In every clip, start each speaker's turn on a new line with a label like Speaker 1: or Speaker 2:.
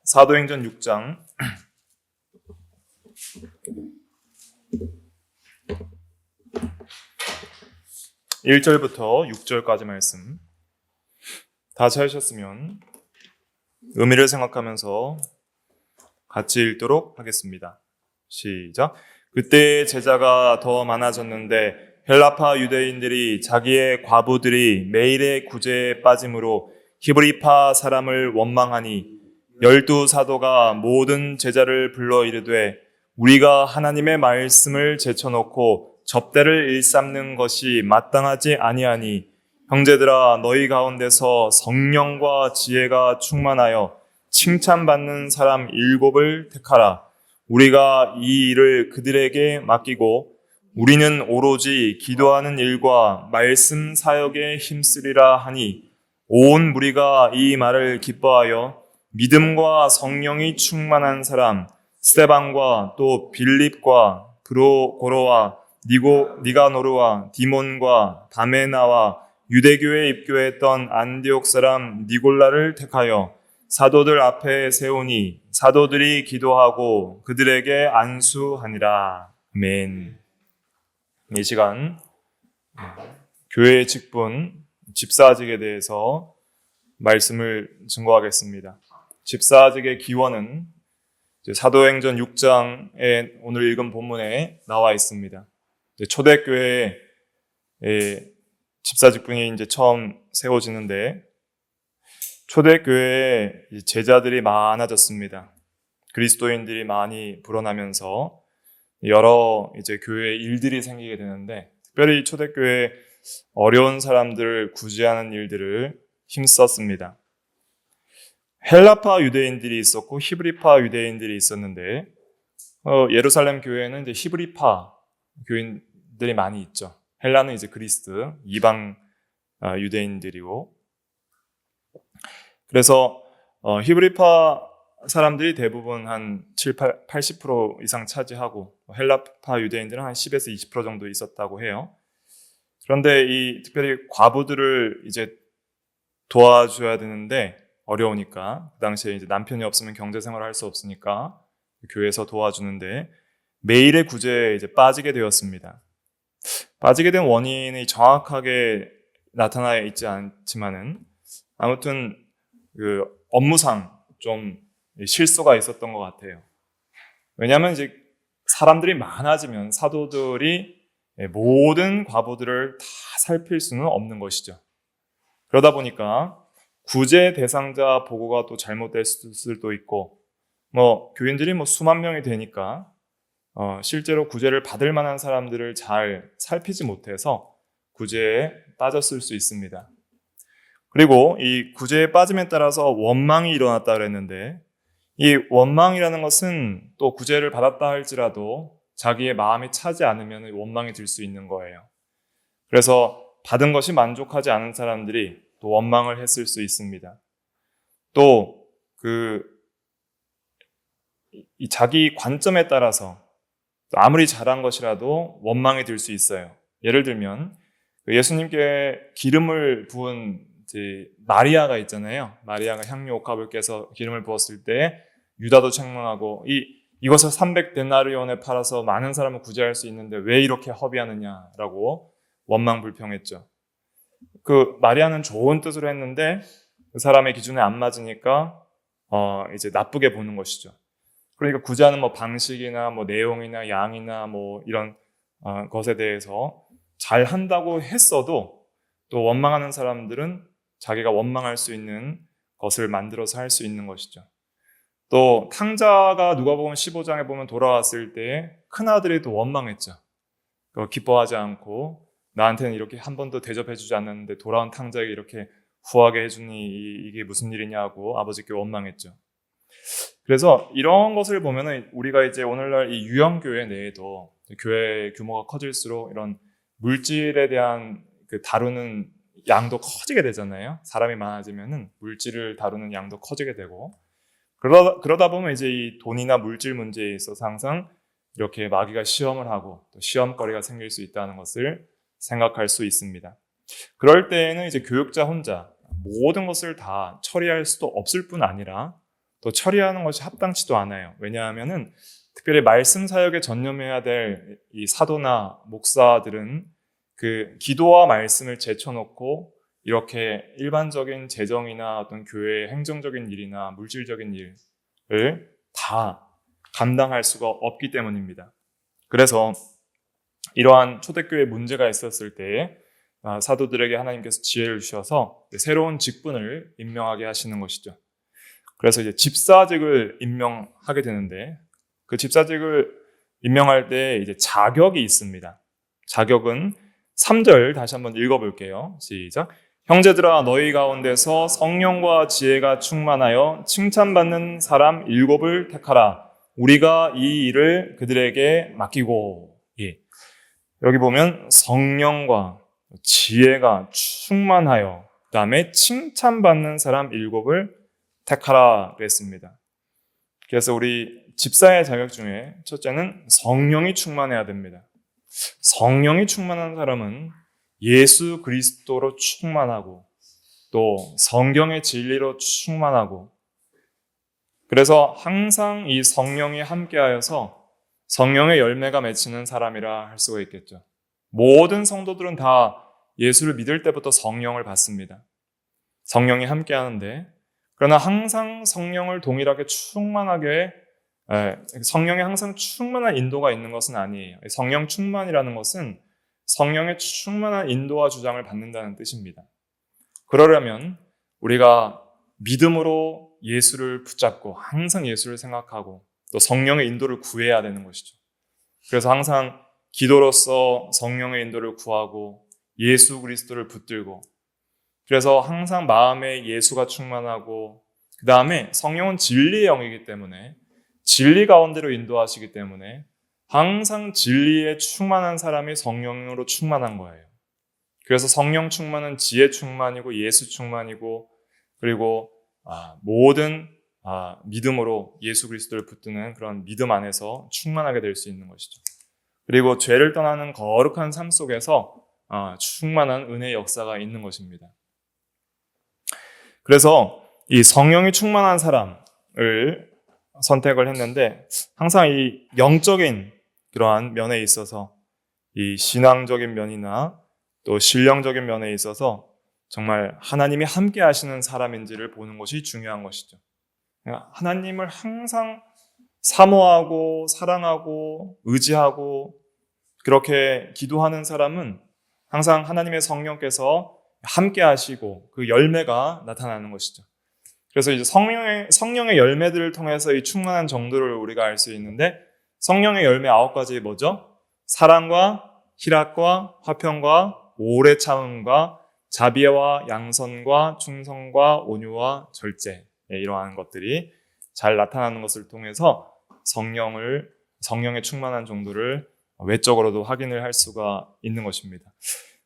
Speaker 1: 사도행전 6장 1절부터 6절까지 말씀 다 찾으셨으면 의미를 생각하면서 같이 읽도록 하겠습니다. 시작. 그때 제자가 더 많아졌는데 헬라파 유대인들이 자기의 과부들이 매일의 구제에 빠짐으로 히브리파 사람을 원망하니 12사도가 모든 제자를 불러 이르되 우리가 하나님의 말씀을 제쳐놓고 접대를 일삼는 것이 마땅하지 아니하니 형제들아 너희 가운데서 성령과 지혜가 충만하여 칭찬받는 사람 7을 택하라. 우리가 이 일을 그들에게 맡기고 우리는 오로지 기도하는 일과 말씀 사역에 힘쓰리라 하니 온 무리가 이 말을 기뻐하여 믿음과 성령이 충만한 사람 스데반과 또 빌립과 브로고로와 니가노르와 디몬과 바메나와 유대교에 입교했던 안디옥 사람 니골라를 택하여 사도들 앞에 세우니 사도들이 기도하고 그들에게 안수하니라. 아멘. 이 시간 교회의 직분 집사직에 대해서 말씀을 증거하겠습니다. 집사직의 기원은 사도행전 6장에 오늘 읽은 본문에 나와 있습니다. 초대교회의 집사직분이 이제 처음 세워지는데 초대교회에 제자들이 많아졌습니다. 그리스도인들이 많이 불어나면서 여러 이제 교회에 일들이 생기게 되는데 특별히 초대교회에 어려운 사람들을 구제하는 일들을 힘썼습니다. 헬라파 유대인들이 있었고 히브리파 유대인들이 있었는데 예루살렘 교회는 이제 히브리파 교인들이 많이 있죠. 헬라는 이제 그리스 이방 유대인들이고 그래서 히브리파 사람들이 대부분 한 80% 이상 차지하고 헬라파 유대인들은 한 10에서 20% 정도 있었다고 해요. 그런데 이 특별히 과부들을 이제 도와줘야 되는데 어려우니까 그 당시에 이제 남편이 없으면 경제 생활을 할 수 없으니까 교회에서 도와주는데 매일의 구제에 이제 빠지게 되었습니다. 빠지게 된 원인이 정확하게 나타나 있지 않지만은 아무튼 그 업무상 좀 실수가 있었던 것 같아요. 왜냐하면 이제 사람들이 많아지면 사도들이 모든 과부들을 다 살필 수는 없는 것이죠. 그러다 보니까 구제 대상자 보고가 또 잘못될 수도 있고, 교인들이 수만 명이 되니까, 실제로 구제를 받을 만한 사람들을 잘 살피지 못해서 구제에 빠졌을 수 있습니다. 그리고 이 구제에 빠짐에 따라서 원망이 일어났다 그랬는데, 이 원망이라는 것은 또 구제를 받았다 할지라도 자기의 마음이 차지 않으면 원망이 들 수 있는 거예요. 그래서 받은 것이 만족하지 않은 사람들이 또 원망을 했을 수 있습니다. 또 이 자기 관점에 따라서 아무리 잘한 것이라도 원망이 들 수 있어요. 예를 들면 예수님께 기름을 부은 이제 마리아가 있잖아요. 마리아가 향유 옥합을 깨서 기름을 부었을 때 유다도 책망하고 이것을 300데나리온에 팔아서 많은 사람을 구제할 수 있는데 왜 이렇게 허비하느냐라고 원망 불평했죠. 그 마리아는 좋은 뜻으로 했는데 그 사람의 기준에 안 맞으니까 이제 나쁘게 보는 것이죠. 그러니까 구제하는 방식이나 내용이나 양이나 이런 것에 대해서 잘 한다고 했어도 또 원망하는 사람들은 자기가 원망할 수 있는 것을 만들어서 할 수 있는 것이죠. 또 탕자가 누가복음 15장에 보면 돌아왔을 때 큰아들이 또 원망했죠. 기뻐하지 않고 나한테는 이렇게 한 번도 대접해주지 않았는데 돌아온 탕자에게 이렇게 후하게 해주니 이게 무슨 일이냐고 아버지께 원망했죠. 그래서 이런 것을 보면은 우리가 이제 오늘날 이 유형교회 내에도 교회 규모가 커질수록 이런 물질에 대한 다루는 양도 커지게 되잖아요. 사람이 많아지면은 물질을 다루는 양도 커지게 되고 그러다 보면 이제 이 돈이나 물질 문제에 있어서 항상 이렇게 마귀가 시험을 하고 또 시험거리가 생길 수 있다는 것을 생각할 수 있습니다. 그럴 때에는 이제 교육자 혼자 모든 것을 다 처리할 수도 없을 뿐 아니라 또 처리하는 것이 합당치도 않아요. 왜냐하면은 특별히 말씀 사역에 전념해야 될 이 사도나 목사들은 그 기도와 말씀을 제쳐놓고 이렇게 일반적인 재정이나 어떤 교회의 행정적인 일이나 물질적인 일을 다 감당할 수가 없기 때문입니다. 그래서 이러한 초대교회에 문제가 있었을 때에 사도들에게 하나님께서 지혜를 주셔서 새로운 직분을 임명하게 하시는 것이죠. 그래서 이제 집사직을 임명하게 되는데 그 집사직을 임명할 때 이제 자격이 있습니다. 자격은 3절 다시 한번 읽어볼게요. 시작. 형제들아 너희 가운데서 성령과 지혜가 충만하여 칭찬받는 사람 7을 택하라. 우리가 이 일을 그들에게 맡기고. 예. 여기 보면 성령과 지혜가 충만하여 그 다음에 칭찬받는 사람 7을 택하라 그랬습니다. 그래서 우리 집사의 자격 중에 첫째는 성령이 충만해야 됩니다. 성령이 충만한 사람은 예수 그리스도로 충만하고 또 성경의 진리로 충만하고 그래서 항상 이 성령이 함께하여서 성령의 열매가 맺히는 사람이라 할 수가 있겠죠. 모든 성도들은 다 예수를 믿을 때부터 성령을 받습니다. 성령이 함께하는데 그러나 항상 성령을 동일하게 충만하게 성령에 항상 충만한 인도가 있는 것은 아니에요. 성령 충만이라는 것은 성령의 충만한 인도와 주장을 받는다는 뜻입니다. 그러려면 우리가 믿음으로 예수를 붙잡고 항상 예수를 생각하고 또 성령의 인도를 구해야 되는 것이죠. 그래서 항상 기도로서 성령의 인도를 구하고 예수 그리스도를 붙들고 그래서 항상 마음에 예수가 충만하고 그 다음에 성령은 진리의 영이기 때문에 진리 가운데로 인도하시기 때문에 항상 진리에 충만한 사람이 성령으로 충만한 거예요. 그래서 성령 충만은 지혜 충만이고 예수 충만이고 그리고 모든 믿음으로 예수 그리스도를 붙드는 그런 믿음 안에서 충만하게 될 수 있는 것이죠. 그리고 죄를 떠나는 거룩한 삶 속에서 충만한 은혜의 역사가 있는 것입니다. 그래서 이 성령이 충만한 사람을 선택을 했는데 항상 이 영적인 그러한 면에 있어서 이 신앙적인 면이나 또 신령적인 면에 있어서 정말 하나님이 함께 하시는 사람인지를 보는 것이 중요한 것이죠. 하나님을 항상 사모하고 사랑하고 의지하고 그렇게 기도하는 사람은 항상 하나님의 성령께서 함께 하시고 그 열매가 나타나는 것이죠. 그래서 이제 성령의 열매들을 통해서 이 충만한 정도를 우리가 알 수 있는데 성령의 열매 9가지 뭐죠? 사랑과 희락과 화평과 오래 참음과 자비와 양선과 충성과 온유와 절제 이러한 것들이 잘 나타나는 것을 통해서 성령의 충만한 정도를 외적으로도 확인을 할 수가 있는 것입니다.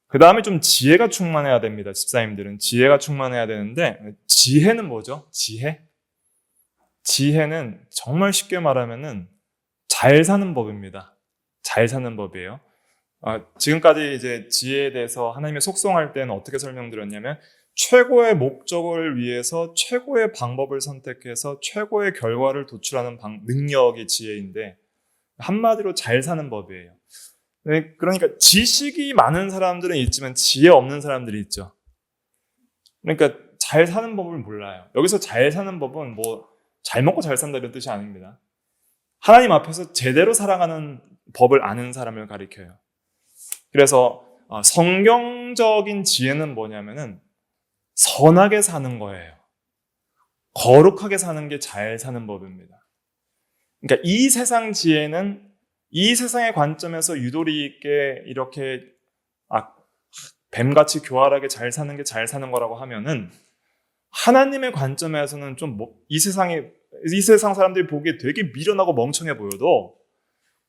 Speaker 1: 그 다음에 좀 지혜가 충만해야 됩니다. 집사님들은 지혜가 충만해야 되는데 지혜는 뭐죠? 지혜는 정말 쉽게 말하면은 잘 사는 법입니다. 잘 사는 법이에요. 지금까지 이제 지혜에 대해서 하나님의 속성할 때는 어떻게 설명드렸냐면 최고의 목적을 위해서 최고의 방법을 선택해서 최고의 결과를 도출하는 능력이 지혜인데 한마디로 잘 사는 법이에요. 그러니까 지식이 많은 사람들은 있지만 지혜 없는 사람들이 있죠. 그러니까 잘 사는 법을 몰라요. 여기서 잘 사는 법은 뭐 잘 먹고 잘 산다 이런 뜻이 아닙니다. 하나님 앞에서 제대로 살아가는 법을 아는 사람을 가리켜요. 그래서 성경적인 지혜는 뭐냐면은 선하게 사는 거예요. 거룩하게 사는 게 잘 사는 법입니다. 그러니까 이 세상 지혜는 이 세상의 관점에서 유도리 있게 이렇게 뱀같이 교활하게 잘 사는 게 잘 사는 거라고 하면은 하나님의 관점에서는 좀 이 세상 사람들이 보기에 되게 미련하고 멍청해 보여도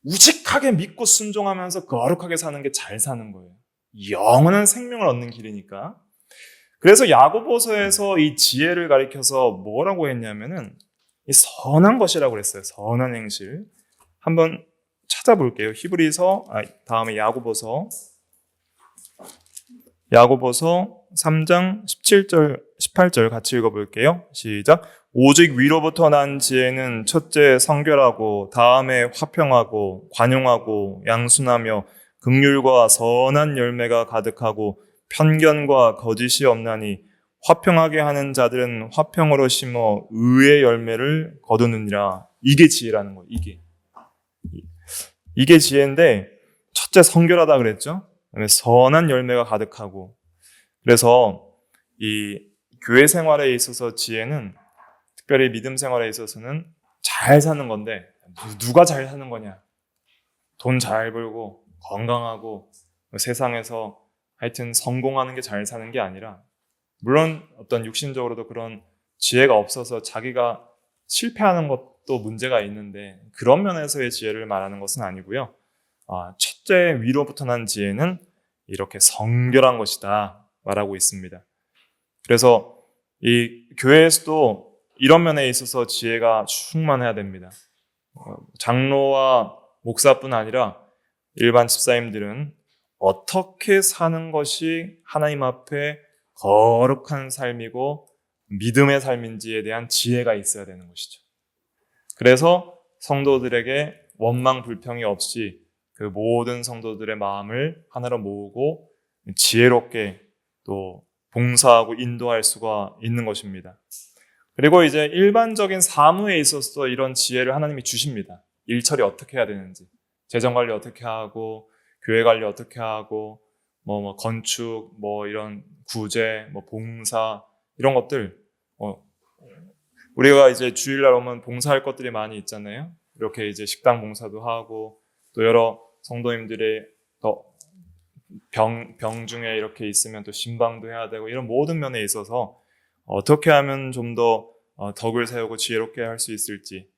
Speaker 1: 우직하게 믿고 순종하면서 거룩하게 사는 게 잘 사는 거예요. 영원한 생명을 얻는 길이니까. 그래서 야고보서에서 이 지혜를 가리켜서 뭐라고 했냐면은 이 선한 것이라고 그랬어요. 선한 행실. 한번 찾아볼게요. 히브리서 다음에 야고보서 3장 17절, 18절 같이 읽어볼게요. 시작. 오직 위로부터 난 지혜는 첫째 성결하고 다음에 화평하고 관용하고 양순하며 긍휼과 선한 열매가 가득하고 편견과 거짓이 없나니 화평하게 하는 자들은 화평으로 심어 의의 열매를 거두느니라. 이게 지혜라는 거예요. 이게 지혜인데 첫째 성결하다 그랬죠. 그다음에 선한 열매가 가득하고. 그래서 이 교회 생활에 있어서 지혜는 특별히 믿음 생활에 있어서는 잘 사는 건데 누가 잘 사는 거냐? 돈 잘 벌고 건강하고 세상에서 하여튼 성공하는 게 잘 사는 게 아니라, 물론 어떤 육신적으로도 그런 지혜가 없어서 자기가 실패하는 것도 문제가 있는데 그런 면에서의 지혜를 말하는 것은 아니고요. 첫째 위로부터 난 지혜는 이렇게 성결한 것이다 말하고 있습니다. 그래서 이 교회에서도 이런 면에 있어서 지혜가 충만해야 됩니다. 장로와 목사뿐 아니라 일반 집사님들은 어떻게 사는 것이 하나님 앞에 거룩한 삶이고 믿음의 삶인지에 대한 지혜가 있어야 되는 것이죠. 그래서 성도들에게 원망 불평이 없이 그 모든 성도들의 마음을 하나로 모으고 지혜롭게 또 봉사하고 인도할 수가 있는 것입니다. 그리고 이제 일반적인 사무에 있어서 이런 지혜를 하나님이 주십니다. 일 처리 어떻게 해야 되는지, 재정 관리 어떻게 하고, 교회 관리 어떻게 하고, 건축, 이런 구제, 봉사, 이런 것들, 우리가 이제 주일날 오면 봉사할 것들이 많이 있잖아요. 이렇게 이제 식당 봉사도 하고, 또 여러 성도님들의 병 중에 이렇게 있으면 또 신방도 해야 되고, 이런 모든 면에 있어서 어떻게 하면 좀 더 덕을 세우고 지혜롭게 할 수 있을지,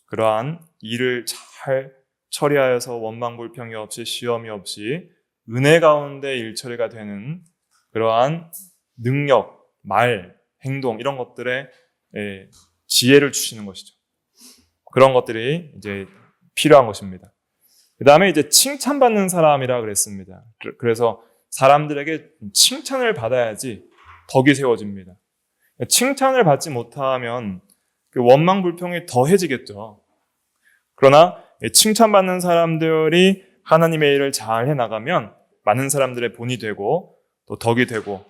Speaker 1: 그러한 일을 잘 처리하여서 원망불평이 없이 시험이 없이 은혜 가운데 일 처리가 되는 그러한 능력, 말, 행동, 이런 것들에 지혜를 주시는 것이죠. 그런 것들이 이제 필요한 것입니다. 그 다음에 이제 칭찬받는 사람이라 그랬습니다. 그래서 사람들에게 칭찬을 받아야지 덕이 세워집니다. 칭찬을 받지 못하면 그 원망불평이 더해지겠죠. 그러나 칭찬받는 사람들이 하나님의 일을 잘 해나가면 많은 사람들의 본이 되고 또 덕이 되고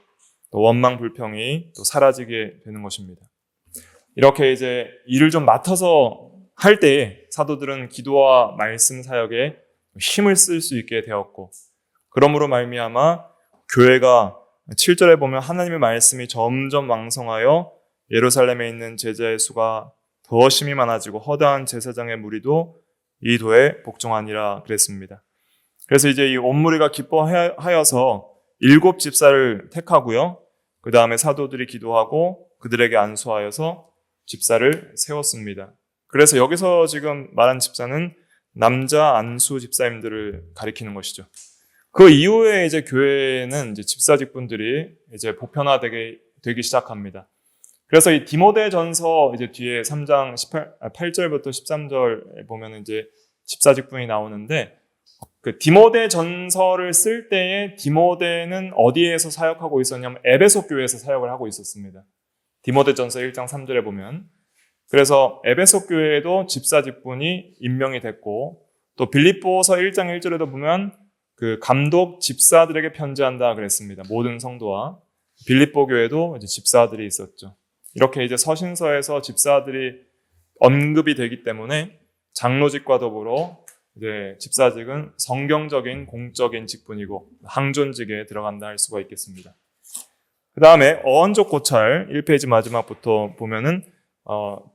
Speaker 1: 또 원망불평이 또 사라지게 되는 것입니다. 이렇게 이제 일을 좀 맡아서 할 때에 사도들은 기도와 말씀 사역에 힘을 쓸 수 있게 되었고, 그러므로 말미암아 교회가 7절에 보면 하나님의 말씀이 점점 왕성하여 예루살렘에 있는 제자의 수가 더 심히 많아지고 허다한 제사장의 무리도 이 도에 복종하니라 그랬습니다. 그래서 이제 이 온 무리가 기뻐하여서 7 집사를 택하고요. 그 다음에 사도들이 기도하고 그들에게 안수하여서 집사를 세웠습니다. 그래서 여기서 지금 말한 집사는 남자 안수 집사님들을 가리키는 것이죠. 그 이후에 이제 교회는 이제 집사 직분들이 이제 보편화되기 시작합니다. 그래서 이 디모데전서 이제 뒤에 3장 8절부터 13절 보면 이제 집사 직분이 나오는데, 그 디모데전서를 쓸 때에 디모데는 어디에서 사역하고 있었냐면 에베소 교회에서 사역을 하고 있었습니다. 디모데전서 1장 3절에 보면, 그래서 에베소 교회에도 집사 직분이 임명이 됐고, 또 빌립보서 1장 1절에도 보면 그 감독 집사들에게 편지한다 그랬습니다. 모든 성도와. 빌립보 교회도 이제 집사들이 있었죠. 이렇게 이제 서신서에서 집사들이 언급이 되기 때문에 장로직과 더불어 이제 집사직은 성경적인 공적인 직분이고 항존직에 들어간다 할 수가 있겠습니다. 그 다음에 어원적 고찰 1페이지 마지막부터 보면은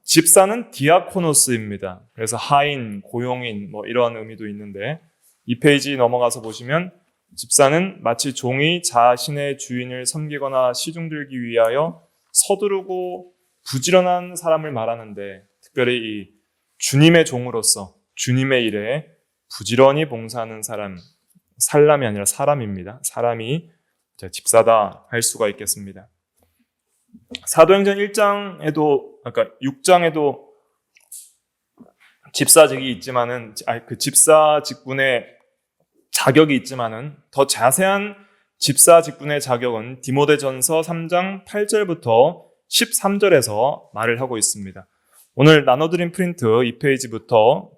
Speaker 1: 집사는 디아코노스입니다. 그래서 하인, 고용인 이런 의미도 있는데, 2페이지 넘어가서 보시면 집사는 마치 종이 자신의 주인을 섬기거나 시중들기 위하여 서두르고 부지런한 사람을 말하는데, 특별히 이 주님의 종으로서 주님의 일에 부지런히 봉사하는 사람, 살람이 아니라 사람입니다. 사람이 집사다 할 수가 있겠습니다. 사도행전 1장에도, 그러니까 6장에도 집사직이 있지만은, 그 집사 직분에 자격이 있지만은 더 자세한 집사 직분의 자격은 디모데전서 3장 8절부터 13절에서 말을 하고 있습니다. 오늘 나눠드린 프린트 2페이지부터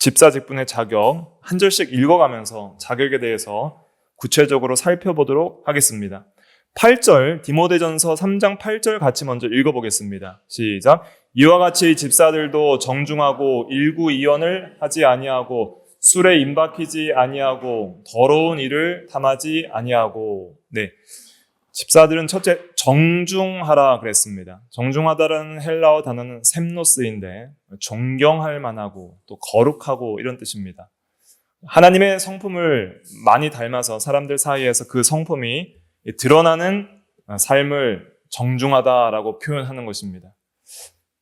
Speaker 1: 집사 직분의 자격 한 절씩 읽어가면서 자격에 대해서 구체적으로 살펴보도록 하겠습니다. 8절, 디모데전서 3장 8절 같이 먼저 읽어보겠습니다. 시작. 이와 같이 집사들도 정중하고 일구이연을 하지 아니하고 술에 임박히지 아니하고 더러운 일을 탐하지 아니하고. 네, 집사들은 첫째 정중하라 그랬습니다. 정중하다라는 헬라어 단어는 셈노스인데 존경할 만하고 또 거룩하고 이런 뜻입니다. 하나님의 성품을 많이 닮아서 사람들 사이에서 그 성품이 드러나는 삶을 정중하다라고 표현하는 것입니다.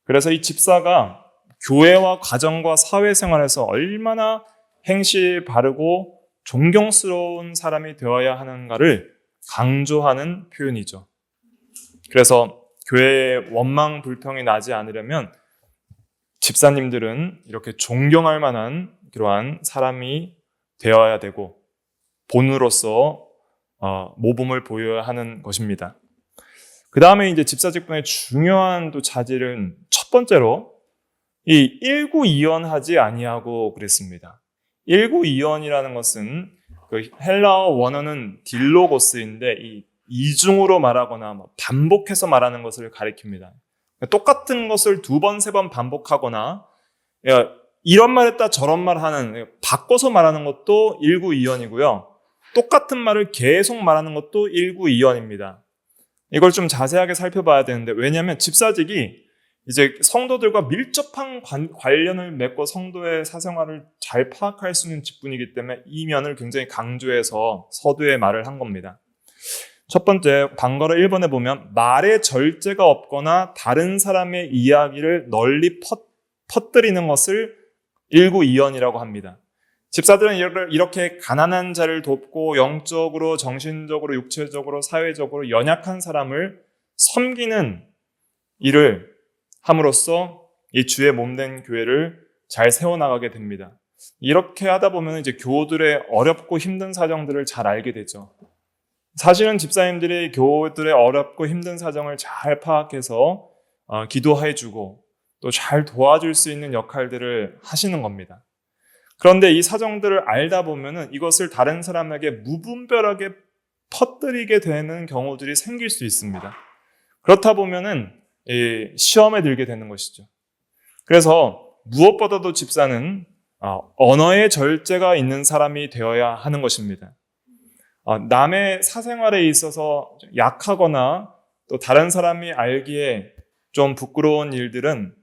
Speaker 1: 그래서 이 집사가 교회와 가정과 사회생활에서 얼마나 행실 바르고 존경스러운 사람이 되어야 하는가를 강조하는 표현이죠. 그래서 교회에 원망 불평이 나지 않으려면 집사님들은 이렇게 존경할 만한 그러한 사람이 되어야 되고 본으로서 모범을 보여야 하는 것입니다. 그 다음에 이제 집사 직분의 중요한 또 자질은 첫 번째로 이 일구이연하지 아니하고 그랬습니다. 일구이연이라는 것은 그 헬라어 원어는 딜로고스인데 이 이중으로 말하거나 반복해서 말하는 것을 가리킵니다. 똑같은 것을 두 번, 세 번 반복하거나 이런 말 했다 저런 말 하는 바꿔서 말하는 것도 일구이연이고요. 똑같은 말을 계속 말하는 것도 일구이연입니다. 이걸 좀 자세하게 살펴봐야 되는데 왜냐하면 집사직이 이제 성도들과 밀접한 관련을 맺고 성도의 사생활을 잘 파악할 수 있는 직분이기 때문에 이 면을 굉장히 강조해서 서두에 말을 한 겁니다. 첫 번째, 방거로 1번에 보면 말에 절제가 없거나 다른 사람의 이야기를 널리 퍼뜨리는 것을 일구이연이라고 합니다. 집사들은 이렇게 가난한 자를 돕고 영적으로, 정신적으로, 육체적으로, 사회적으로 연약한 사람을 섬기는 일을 함으로써 이 주의 몸된 교회를 잘 세워나가게 됩니다. 이렇게 하다 보면 이제 교우들의 어렵고 힘든 사정들을 잘 알게 되죠. 사실은 집사님들이 교우들의 어렵고 힘든 사정을 잘 파악해서 기도해주고 또 잘 도와줄 수 있는 역할들을 하시는 겁니다. 그런데 이 사정들을 알다 보면은 이것을 다른 사람에게 무분별하게 퍼뜨리게 되는 경우들이 생길 수 있습니다. 그렇다 보면은 시험에 들게 되는 것이죠. 그래서 무엇보다도 집사는 언어의 절제가 있는 사람이 되어야 하는 것입니다. 남의 사생활에 있어서 약하거나 또 다른 사람이 알기에 좀 부끄러운 일들은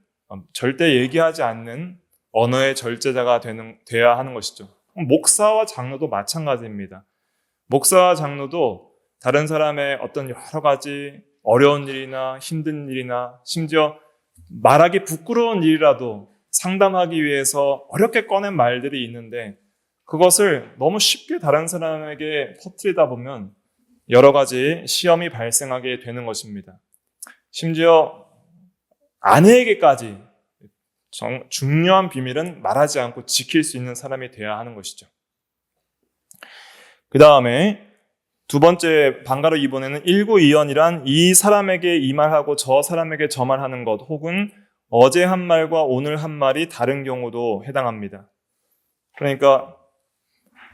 Speaker 1: 절대 얘기하지 않는 언어의 절제자가 되어야 하는 것이죠. 목사와 장로도 마찬가지입니다. 목사와 장로도 다른 사람의 어떤 여러 가지 어려운 일이나 힘든 일이나 심지어 말하기 부끄러운 일이라도 상담하기 위해서 어렵게 꺼낸 말들이 있는데 그것을 너무 쉽게 다른 사람에게 퍼뜨리다 보면 여러 가지 시험이 발생하게 되는 것입니다. 심지어 아내에게까지 중요한 비밀은 말하지 않고 지킬 수 있는 사람이 되어야 하는 것이죠. 그 다음에 두 번째 방가로 2번에는 일구이연이란 이 사람에게 이 말하고 저 사람에게 저 말하는 것 혹은 어제 한 말과 오늘 한 말이 다른 경우도 해당합니다. 그러니까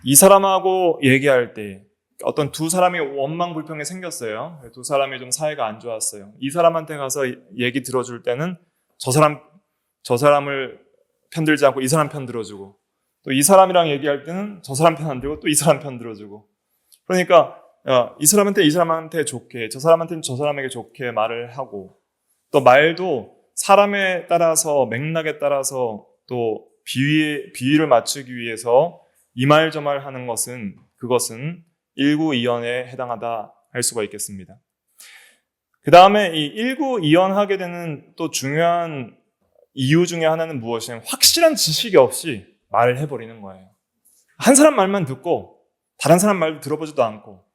Speaker 1: 이 사람하고 얘기할 때 어떤 두 사람이 원망불평이 생겼어요. 두 사람이 좀 사이가 안 좋았어요. 이 사람한테 가서 얘기 들어줄 때는 저 사람을 편들지 않고 이 사람 편 들어주고 또 이 사람이랑 얘기할 때는 저 사람 편 안 들고 또 이 사람 편 들어주고 그러니까 이 사람한테 좋게 저 사람한테는 저 사람에게 좋게 말을 하고 또 말도 사람에 따라서 맥락에 따라서 또 비위를 맞추기 위해서 이 말 저 말 하는 그것은 일구이연에 해당하다 할 수가 있겠습니다. 그 다음에 이 일구이연하게 되는 또 중요한 이유 중에 하나는 무엇이냐면 확실한 지식이 없이 말을 해버리는 거예요. 한 사람 말만 듣고 다른 사람 말도 들어보지도 않고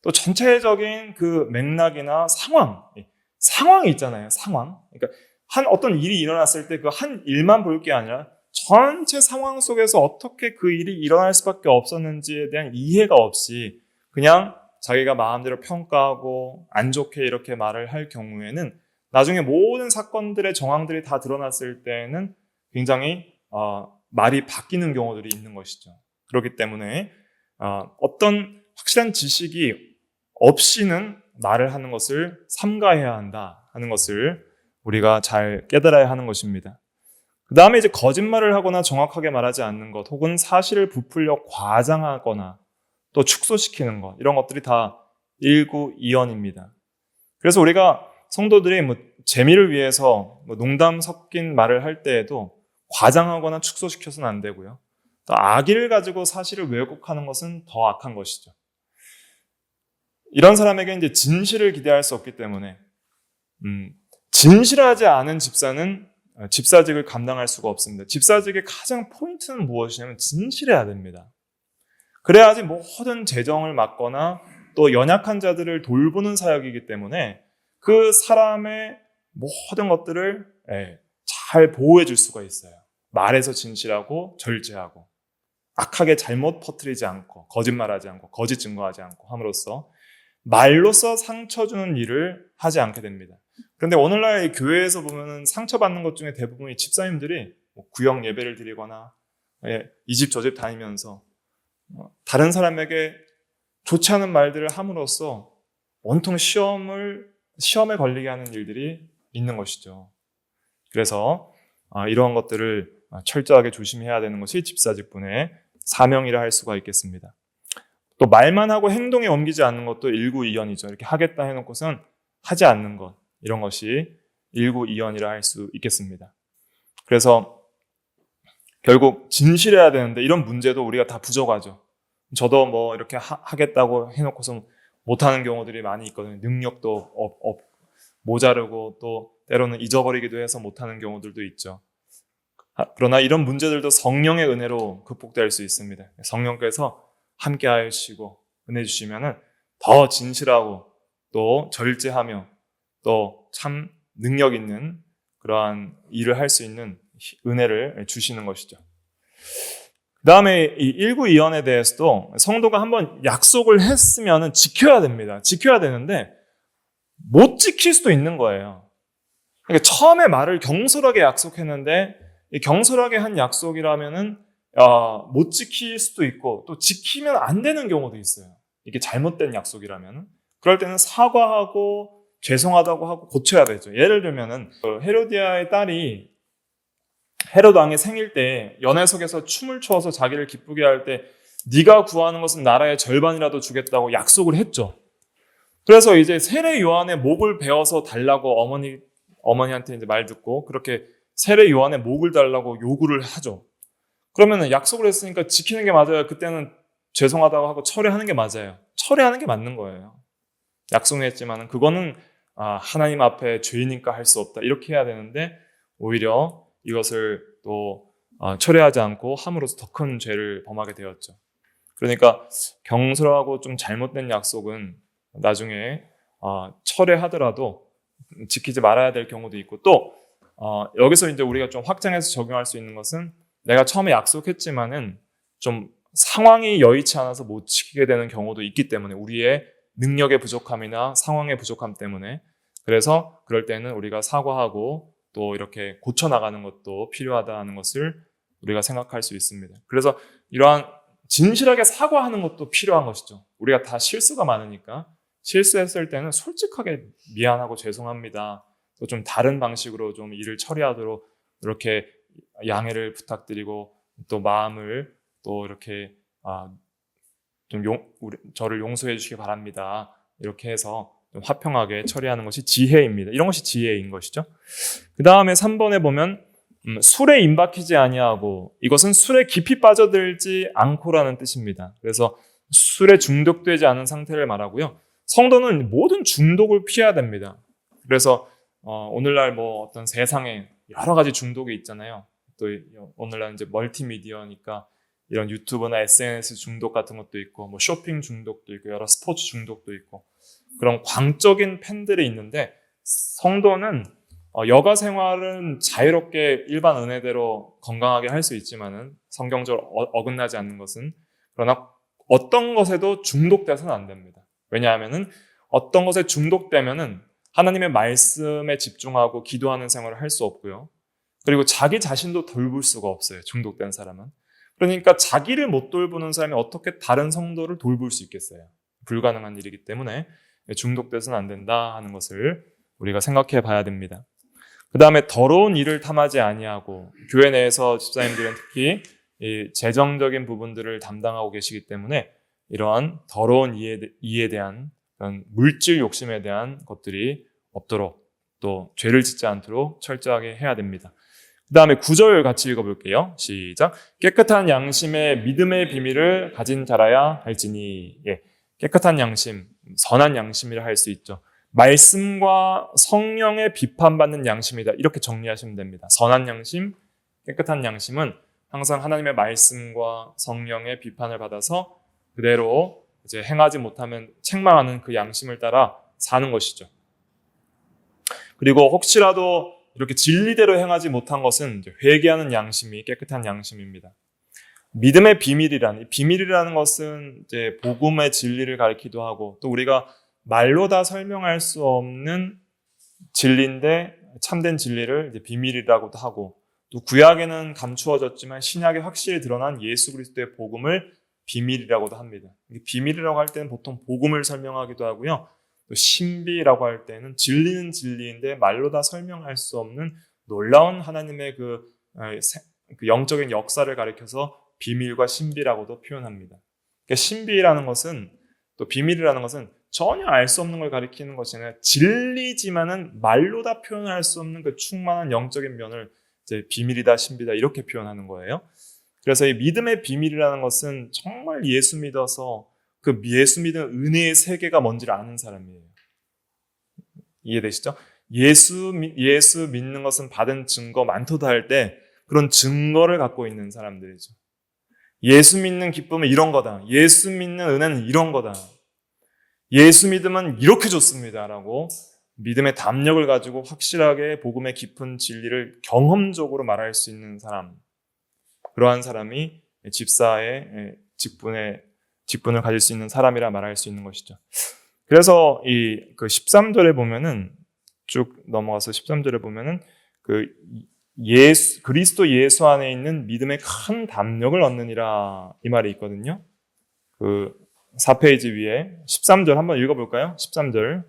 Speaker 1: 또 전체적인 그 맥락이나 상황이 있잖아요. 상황. 그러니까 어떤 일이 일어났을 때 그 한 일만 볼 게 아니라 전체 상황 속에서 어떻게 그 일이 일어날 수밖에 없었는지에 대한 이해가 없이 그냥 자기가 마음대로 평가하고 안 좋게 이렇게 말을 할 경우에는 나중에 모든 사건들의 정황들이 다 드러났을 때는 굉장히 말이 바뀌는 경우들이 있는 것이죠. 그렇기 때문에 어떤 확실한 지식이 없이는 말을 하는 것을 삼가해야 한다 하는 것을 우리가 잘 깨달아야 하는 것입니다. 그 다음에 이제 거짓말을 하거나 정확하게 말하지 않는 것, 혹은 사실을 부풀려 과장하거나 또 축소시키는 것, 이런 것들이 다 일구이연입니다. 그래서 우리가 성도들이 재미를 위해서 농담 섞인 말을 할 때에도 과장하거나 축소시켜서는 안 되고요. 또 악의를 가지고 사실을 왜곡하는 것은 더 악한 것이죠. 이런 사람에게 이제 진실을 기대할 수 없기 때문에 진실하지 않은 집사는 집사직을 감당할 수가 없습니다. 집사직의 가장 포인트는 무엇이냐면 진실해야 됩니다. 그래야지 모든 재정을 맡거나 또 연약한 자들을 돌보는 사역이기 때문에 그 사람의 모든 것들을 잘 보호해 줄 수가 있어요. 말에서 진실하고 절제하고 악하게 잘못 퍼뜨리지 않고 거짓말하지 않고 거짓 증거하지 않고 함으로써 말로써 상처 주는 일을 하지 않게 됩니다. 그런데 오늘날 교회에서 보면은 상처받는 것 중에 대부분이 집사님들이 구역 예배를 드리거나 이 집 저 집 다니면서 다른 사람에게 좋지 않은 말들을 함으로써 온통 시험에 걸리게 하는 일들이 있는 것이죠. 그래서 이러한 것들을 철저하게 조심해야 되는 것이 집사직분의 사명이라 할 수가 있겠습니다. 또 말만 하고 행동에 옮기지 않는 것도 일구이연이죠. 이렇게 하겠다 해놓고선 하지 않는 것, 이런 것이 일구이연이라 할 수 있겠습니다. 그래서 결국 진실해야 되는데 이런 문제도 우리가 다 부족하죠. 저도 이렇게 하겠다고 해놓고서 못하는 경우들이 많이 있거든요. 능력도 모자르고 또 때로는 잊어버리기도 해서 못하는 경우들도 있죠. 그러나 이런 문제들도 성령의 은혜로 극복될 수 있습니다. 성령께서 함께 하시고 은혜 주시면은 더 진실하고 또 절제하며 또 참 능력 있는 그러한 일을 할 수 있는 은혜를 주시는 것이죠. 그 다음에 이 일구이연에 대해서도 성도가 한번 약속을 했으면 지켜야 됩니다. 지켜야 되는데 못 지킬 수도 있는 거예요. 그러니까 처음에 말을 경솔하게 약속했는데 이 경솔하게 한 약속이라면은 못 지킬 수도 있고 또 지키면 안 되는 경우도 있어요. 이게 잘못된 약속이라면 그럴 때는 사과하고 죄송하다고 하고 고쳐야 되죠. 예를 들면은 헤로디아의 딸이 헤롯 왕의 생일 때 연회석에서 춤을 추어서 자기를 기쁘게 할 때 네가 구하는 것은 나라의 절반이라도 주겠다고 약속을 했죠. 그래서 이제 세례 요한의 목을 베어서 달라고 어머니한테 이제 말 듣고 그렇게 세례 요한의 목을 달라고 요구를 하죠. 그러면은 약속을 했으니까 지키는 게 맞아요. 그때는 죄송하다고 하고 철회하는 게 맞아요. 철회하는 게 맞는 거예요. 약속했지만은 그거는 하나님 앞에 죄이니까 할 수 없다. 이렇게 해야 되는데 오히려 이것을 또 철회하지 않고 함으로써 더 큰 죄를 범하게 되었죠. 그러니까 경솔하고 좀 잘못된 약속은 나중에 철회하더라도 지키지 말아야 될 경우도 있고 또 여기서 이제 우리가 좀 확장해서 적용할 수 있는 것은 내가 처음에 약속했지만은 좀 상황이 여의치 않아서 못 지키게 되는 경우도 있기 때문에 우리의 능력의 부족함이나 상황의 부족함 때문에 그래서 그럴 때는 우리가 사과하고 또 이렇게 고쳐나가는 것도 필요하다는 것을 우리가 생각할 수 있습니다. 그래서 이러한 진실하게 사과하는 것도 필요한 것이죠. 우리가 다 실수가 많으니까 실수했을 때는 솔직하게 미안하고 죄송합니다. 또 좀 다른 방식으로 좀 일을 처리하도록 이렇게 양해를 부탁드리고 또 마음을 또 이렇게 저를 용서해 주시기 바랍니다. 이렇게 해서 좀 화평하게 처리하는 것이 지혜입니다. 이런 것이 지혜인 것이죠. 그 다음에 3번에 보면 술에 임박히지 아니하고 이것은 술에 깊이 빠져들지 않고라는 뜻입니다. 그래서 술에 중독되지 않은 상태를 말하고요. 성도는 모든 중독을 피해야 됩니다. 그래서 오늘날 어떤 세상에 여러 가지 중독이 있잖아요. 또 오늘날 이제 멀티미디어니까 이런 유튜브나 SNS 중독 같은 것도 있고 쇼핑 중독도 있고 여러 스포츠 중독도 있고 그런 광적인 팬들이 있는데 성도는 여가 생활은 자유롭게 일반 은혜대로 건강하게 할 수 있지만은 성경적으로 어긋나지 않는 것은 그러나 어떤 것에도 중독돼서는 안 됩니다. 왜냐하면은 어떤 것에 중독되면은 하나님의 말씀에 집중하고 기도하는 생활을 할 수 없고요. 그리고 자기 자신도 돌볼 수가 없어요. 중독된 사람은. 그러니까 자기를 못 돌보는 사람이 어떻게 다른 성도를 돌볼 수 있겠어요? 불가능한 일이기 때문에 중독돼서는 안 된다 하는 것을 우리가 생각해 봐야 됩니다. 그 다음에 더러운 일을 탐하지 아니하고, 교회 내에서 집사님들은 특히 이 재정적인 부분들을 담당하고 계시기 때문에 이러한 더러운 이에 대한 그런 물질 욕심에 대한 것들이 없도록, 또 죄를 짓지 않도록 철저하게 해야 됩니다. 그 다음에 9절 같이 읽어볼게요. 시작. 깨끗한 양심의 믿음의 비밀을 가진 자라야 할지니. 깨끗한 양심, 선한 양심이라 할 수 있죠. 말씀과 성령의 비판받는 양심이다. 이렇게 정리하시면 됩니다. 선한 양심, 깨끗한 양심은 항상 하나님의 말씀과 성령의 비판을 받아서 그대로 이제 행하지 못하면 책망하는 그 양심을 따라 사는 것이죠. 그리고 혹시라도 이렇게 진리대로 행하지 못한 것은 회개하는 양심이 깨끗한 양심입니다. 믿음의 비밀이라는 것은 이제 복음의 진리를 가리키기도 하고, 또 우리가 말로 다 설명할 수 없는 진리인데 참된 진리를 이제 비밀이라고도 하고, 또 구약에는 감추어졌지만 신약에 확실히 드러난 예수 그리스도의 복음을 비밀이라고도 합니다. 비밀이라고 할 때는 보통 복음을 설명하기도 하고요. 또 신비라고 할 때는 진리는 진리인데 말로 다 설명할 수 없는 놀라운 하나님의 그 영적인 역사를 가리켜서 비밀과 신비라고도 표현합니다. 그러니까 신비라는 것은, 또 비밀이라는 것은 전혀 알 수 없는 걸 가리키는 것이 아니라 진리지만은 말로 다 표현할 수 없는 그 충만한 영적인 면을 이제 비밀이다, 신비다 이렇게 표현하는 거예요. 그래서 이 믿음의 비밀이라는 것은 정말 예수 믿어서 그 예수 믿은 은혜의 세계가 뭔지를 아는 사람이에요. 이해되시죠? 예수 믿는 것은 받은 증거 많도다 할 때 그런 증거를 갖고 있는 사람들이죠. 예수 믿는 기쁨은 이런 거다. 예수 믿는 은혜는 이런 거다. 예수 믿으면 이렇게 좋습니다라고 믿음의 담력을 가지고 확실하게 복음의 깊은 진리를 경험적으로 말할 수 있는 사람, 그러한 사람이 집사의 직분을 가질 수 있는 사람이라 말할 수 있는 것이죠. 그래서 그 13절에 보면은, 쭉 넘어가서 13절에 보면은 그리스도 예수 안에 있는 믿음의 큰 담력을 얻느니라 이 말이 있거든요. 그 4페이지 위에 13절 한번 읽어볼까요? 13절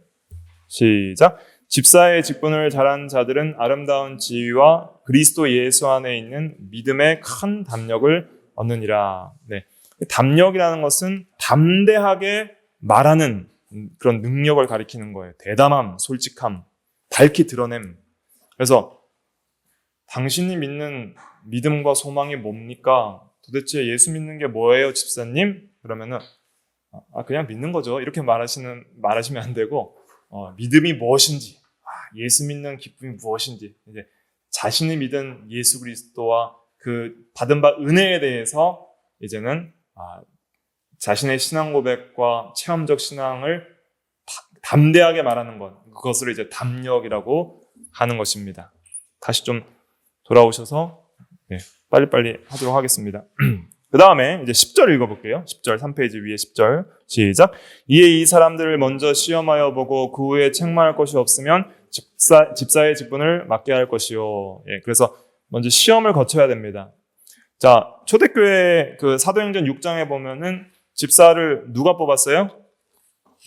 Speaker 1: 시작. 집사의 직분을 잘한 자들은 아름다운 지위와 그리스도 예수 안에 있는 믿음의 큰 담력을 얻느니라. 네. 담력이라는 것은 담대하게 말하는 그런 능력을 가리키는 거예요. 대담함, 솔직함, 밝히 드러냄. 그래서 당신이 믿는 믿음과 소망이 뭡니까? 도대체 예수 믿는 게 뭐예요, 집사님? 그러면은 그냥 믿는 거죠. 이렇게 말하시면 안 되고, 믿음이 무엇인지, 예수 믿는 기쁨이 무엇인지, 이제 자신이 믿은 예수 그리스도와 그 받은 바 은혜에 대해서 이제는 자신의 신앙 고백과 체험적 신앙을 담대하게 말하는 것, 그것을 이제 담력이라고 하는 것입니다. 다시 좀 돌아오셔서 빨리빨리 하도록 하겠습니다. 그 다음에 이제 10절 읽어볼게요. 10절 3페이지 위에 10절 시작. 이에 이 사람들을 먼저 시험하여 보고 그 후에 책망할 것이 없으면 집사의 직분을 맡게 할 것이요. 그래서 먼저 시험을 거쳐야 됩니다. 자, 초대교회 그 사도행전 6장에 보면은 집사를 누가 뽑았어요?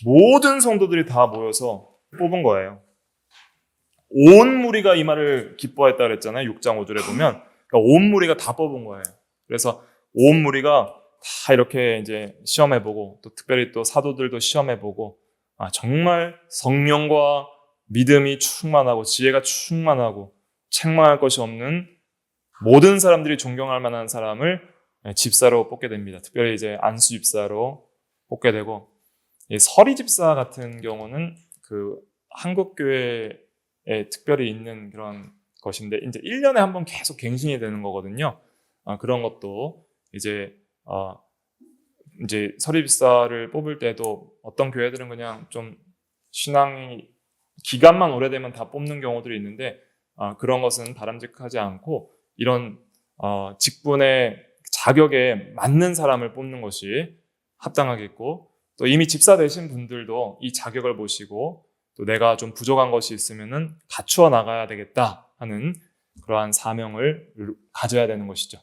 Speaker 1: 모든 성도들이 다 모여서 뽑은 거예요. 온 무리가 이 말을 기뻐했다 그랬잖아요. 6장 5절에 보면. 그러니까 온 무리가 다 뽑은 거예요. 그래서 온 무리가 다 이렇게 이제 시험해보고, 또 특별히 또 사도들도 시험해보고, 정말 성령과 믿음이 충만하고 지혜가 충만하고 책망할 것이 없는 모든 사람들이 존경할 만한 사람을 집사로 뽑게 됩니다. 특별히 이제 안수 집사로 뽑게 되고, 서리 집사 같은 경우는 그 한국 교회에 특별히 있는 그런 것인데, 이제 1년에 한 번 계속 갱신이 되는 거거든요. 그런 것도 이제 서리 집사를 뽑을 때도 어떤 교회들은 그냥 좀 신앙이 기간만 오래되면 다 뽑는 경우들이 있는데, 그런 것은 바람직하지 않고 이런 직분의 자격에 맞는 사람을 뽑는 것이 합당하겠고, 또 이미 집사 되신 분들도 이 자격을 보시고 또 내가 좀 부족한 것이 있으면은 갖추어 나가야 되겠다 하는 그러한 사명을 가져야 되는 것이죠.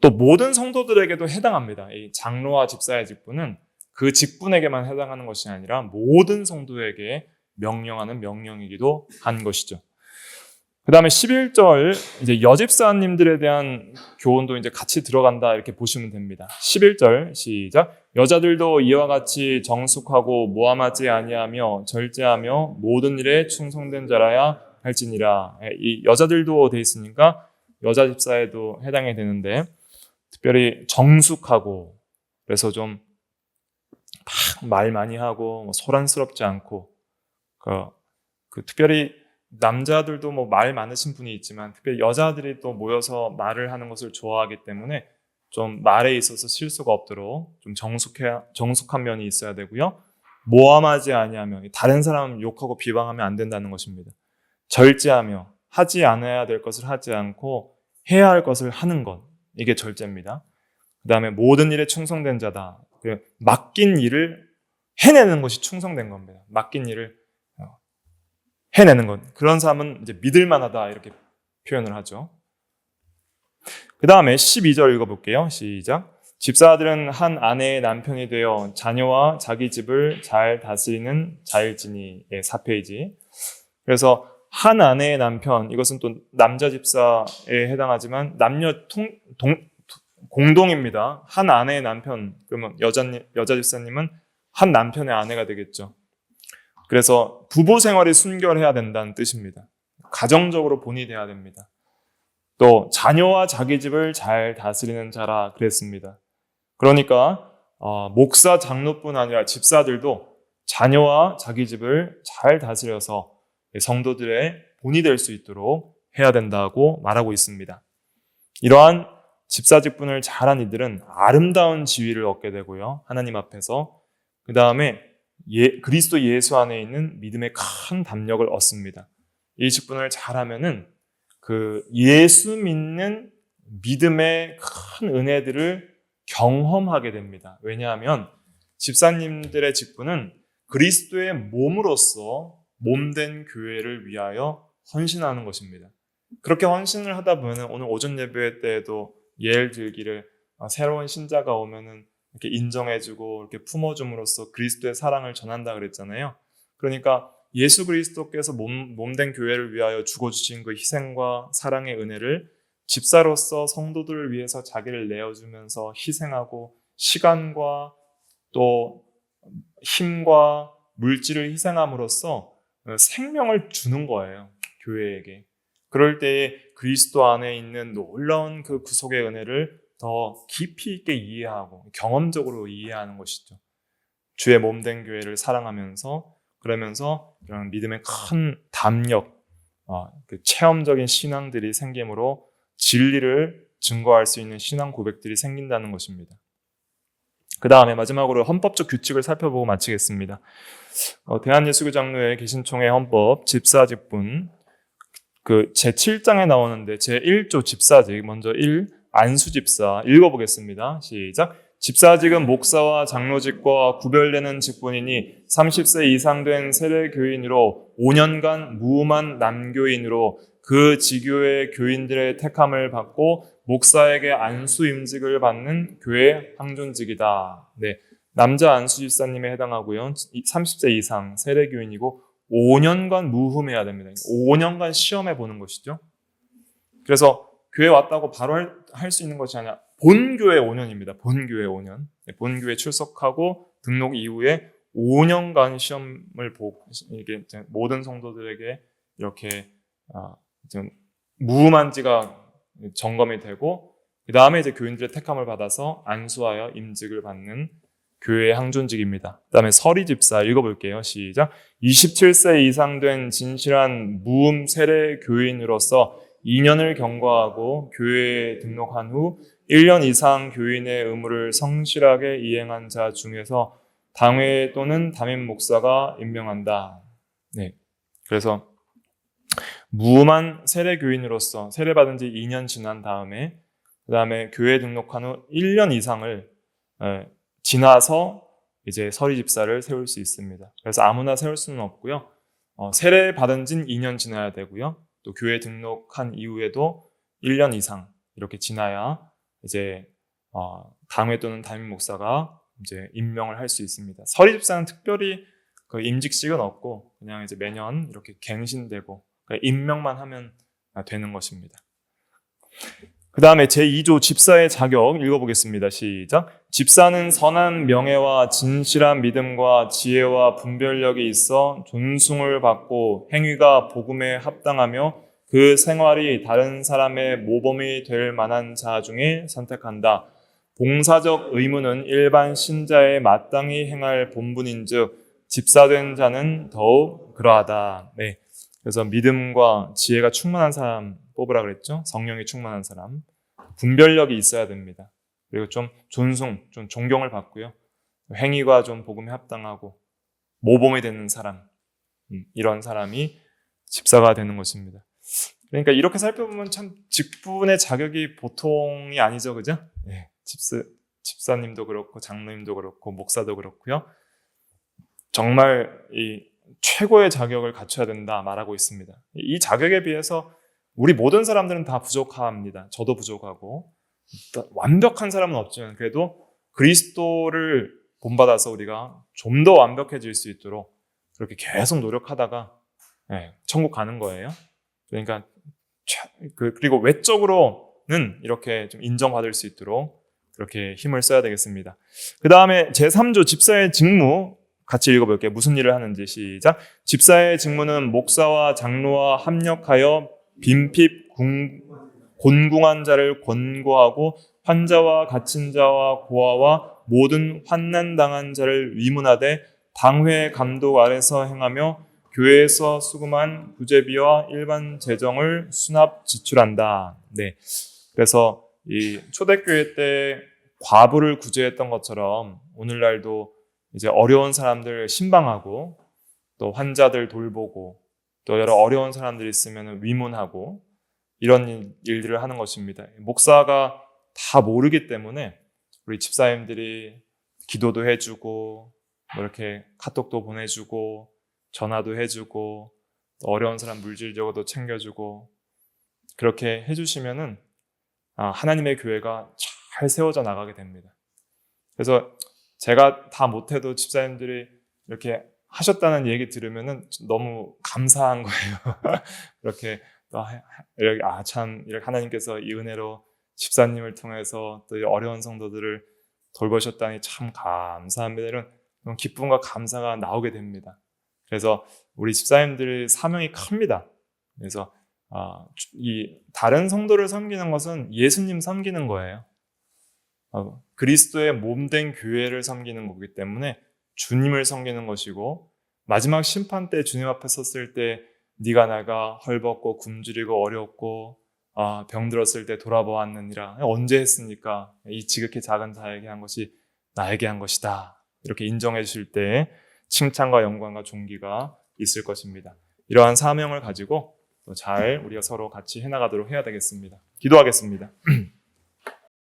Speaker 1: 또 모든 성도들에게도 해당합니다. 이 장로와 집사의 직분은 그 직분에게만 해당하는 것이 아니라 모든 성도에게 명령하는 명령이기도 한 것이죠. 그 다음에 11절, 이제 여집사님들에 대한 교훈도 이제 같이 들어간다, 이렇게 보시면 됩니다. 11절, 시작. 여자들도 이와 같이 정숙하고 모함하지 아니하며 절제하며 모든 일에 충성된 자라야 할지니라. 이 여자들도 돼 있으니까 여자 집사에도 해당이 되는데, 특별히 정숙하고, 그래서 좀 말 많이 하고, 소란스럽지 않고, 특별히 남자들도 말 많으신 분이 있지만 특별히 여자들이 또 모여서 말을 하는 것을 좋아하기 때문에 좀 말에 있어서 실수가 없도록 좀 정숙한 면이 있어야 되고요. 모함하지 아니하며 다른 사람 욕하고 비방하면 안 된다는 것입니다. 절제하며 하지 않아야 될 것을 하지 않고 해야 할 것을 하는 것, 이게 절제입니다. 그 다음에 모든 일에 충성된 자다. 맡긴 일을 해내는 것이 충성된 겁니다. 맡긴 일을 해내는 것. 그런 사람은 이제 믿을만하다, 이렇게 표현을 하죠. 그 다음에 12절 읽어볼게요. 시작. 집사들은 한 아내의 남편이 되어 자녀와 자기 집을 잘 다스리는 자일지니. 4페이지. 그래서 한 아내의 남편, 이것은 또 남자 집사에 해당하지만 남녀 공동입니다. 한 아내의 남편, 그러면 여자 집사님은 한 남편의 아내가 되겠죠. 그래서 부부 생활이 순결해야 된다는 뜻입니다. 가정적으로 본이 돼야 됩니다. 또 자녀와 자기 집을 잘 다스리는 자라 그랬습니다. 그러니까 목사, 장로뿐 아니라 집사들도 자녀와 자기 집을 잘 다스려서 성도들의 본이 될 수 있도록 해야 된다고 말하고 있습니다. 이러한 집사 직분을 잘한 이들은 아름다운 지위를 얻게 되고요. 하나님 앞에서. 그 다음에 그리스도 예수 안에 있는 믿음의 큰 담력을 얻습니다. 이 직분을 잘하면은 그 예수 믿는 믿음의 큰 은혜들을 경험하게 됩니다. 왜냐하면 집사님들의 직분은 그리스도의 몸으로서 몸된 교회를 위하여 헌신하는 것입니다. 그렇게 헌신을 하다 보면 오늘 오전 예배 때에도 예를 들기를 새로운 신자가 오면은 이렇게 인정해주고 이렇게 품어줌으로써 그리스도의 사랑을 전한다 그랬잖아요. 그러니까 예수 그리스도께서 몸된 교회를 위하여 죽어주신 그 희생과 사랑의 은혜를 집사로서 성도들을 위해서 자기를 내어주면서 희생하고 시간과 또 힘과 물질을 희생함으로써 생명을 주는 거예요. 교회에게. 그럴 때에 그리스도 안에 있는 놀라운 그 구속의 은혜를 더 깊이 있게 이해하고 경험적으로 이해하는 것이죠. 주의 몸된 교회를 사랑하면서 그러면서 이런 믿음의 큰 담력, 그 체험적인 신앙들이 생김으로 진리를 증거할 수 있는 신앙 고백들이 생긴다는 것입니다. 그 다음에 마지막으로 헌법적 규칙을 살펴보고 마치겠습니다. 대한예수교 장로회 개신총회 헌법 집사직분 그 제7장에 나오는데 제1조 집사직 먼저 1 안수집사 읽어보겠습니다. 시작. 집사직은 목사와 장로직과 구별되는 직분이니 30세 이상 된 세례교인으로 5년간 무음한 남교인으로 그 지교의 교인들의 택함을 받고 목사에게 안수 임직을 받는 교회 항존직이다. 네, 남자 안수집사님에 해당하고요. 30세 이상 세례교인이고 5년간 무흠해야 됩니다. 5년간 시험해 보는 것이죠. 그래서 교회 왔다고 바로 할 수 있는 것이 아니라 본교회 5년입니다. 본교회 5년. 본교회 출석하고 등록 이후에 5년간 시험을 보고 이게 모든 성도들에게 이렇게 무음한지가 점검이 되고 그 다음에 이제 교인들의 택함을 받아서 안수하여 임직을 받는 교회의 항존직입니다. 그 다음에 서리집사 읽어볼게요. 시작. 27세 이상 된 진실한 무음 세례 교인으로서 2년을 경과하고 교회에 등록한 후 1년 이상 교인의 의무를 성실하게 이행한 자 중에서 당회 또는 담임 목사가 임명한다. 네. 그래서 무음한 세례 교인으로서 세례받은 지 2년 지난 다음에 그 다음에 교회에 등록한 후 1년 이상을 지나서 이제 서리 집사를 세울 수 있습니다. 그래서 아무나 세울 수는 없고요. 세례 받은 지 2년 지나야 되고요. 또 교회 등록한 이후에도 1년 이상 이렇게 지나야 이제 당회 또는 담임 목사가 이제 임명을 할 수 있습니다. 서리 집사는 특별히 그 임직식은 없고 그냥 이제 매년 이렇게 갱신되고 그러니까 임명만 하면 되는 것입니다. 그 다음에 제2조 집사의 자격 읽어보겠습니다. 시작. 집사는 선한 명예와 진실한 믿음과 지혜와 분별력이 있어 존숭을 받고 행위가 복음에 합당하며 그 생활이 다른 사람의 모범이 될 만한 자 중에 선택한다. 봉사적 의무는 일반 신자의 마땅히 행할 본분인즉 집사된 자는 더욱 그러하다. 네. 그래서 믿음과 지혜가 충만한 사람 뽑으라 그랬죠. 성령이 충만한 사람. 분별력이 있어야 됩니다. 그리고 좀 존숭, 좀 존경을 받고요. 행위가 좀 복음에 합당하고 모범이 되는 사람. 이런 사람이 집사가 되는 것입니다. 그러니까 이렇게 살펴보면 참 직분의 자격이 보통이 아니죠. 그죠? 네. 집사님도 그렇고 장로님도 그렇고 목사도 그렇고요. 정말 이 최고의 자격을 갖춰야 된다 말하고 있습니다. 이 자격에 비해서 우리 모든 사람들은 다 부족합니다. 저도 부족하고 완벽한 사람은 없지만 그래도 그리스도를 본받아서 우리가 좀 더 완벽해질 수 있도록 그렇게 계속 노력하다가 천국 가는 거예요. 그러니까 그리고 외적으로는 이렇게 좀 인정받을 수 있도록 그렇게 힘을 써야 되겠습니다. 그 다음에 제3조 집사의 직무 같이 읽어볼게요. 무슨 일을 하는지 시작. 집사의 직무는 목사와 장로와 합력하여 빈핍 곤궁한 자를 권고하고 환자와 갇힌 자와 고아와 모든 환난당한 자를 위문하되 당회 감독 아래서 행하며 교회에서 수금한 구제비와 일반 재정을 수납 지출한다. 네. 그래서 이 초대교회 때 과부를 구제했던 것처럼 오늘날도 이제 어려운 사람들 신방하고 또 환자들 돌보고 또 여러 어려운 사람들이 있으면 위문하고 이런 일들을 하는 것입니다. 목사가 다 모르기 때문에 우리 집사님들이 기도도 해주고 뭐 이렇게 카톡도 보내주고 전화도 해주고 어려운 사람 물질적으로도 챙겨주고 그렇게 해주시면은 하나님의 교회가 잘 세워져 나가게 됩니다. 그래서 제가 다 못해도 집사님들이 이렇게 하셨다는 얘기 들으면은 너무 감사한 거예요. 이렇게 참 이렇게 하나님께서 이 은혜로 집사님을 통해서 또 어려운 성도들을 돌보셨다니 참 감사합니다. 이런 기쁨과 감사가 나오게 됩니다. 그래서 우리 집사님들의 사명이 큽니다. 그래서 이 다른 성도를 섬기는 것은 예수님 섬기는 거예요. 그리스도의 몸된 교회를 섬기는 거기 때문에 주님을 섬기는 것이고 마지막 심판 때 주님 앞에 섰을 때 네가 나가 헐벗고 굶주리고 어렵고 병들었을 때 돌아보았느니라. 언제 했습니까? 이 지극히 작은 자에게 한 것이 나에게 한 것이다. 이렇게 인정해 주실 때 칭찬과 영광과 존귀가 있을 것입니다. 이러한 사명을 가지고 또 잘 우리가 서로 같이 해나가도록 해야 되겠습니다. 기도하겠습니다.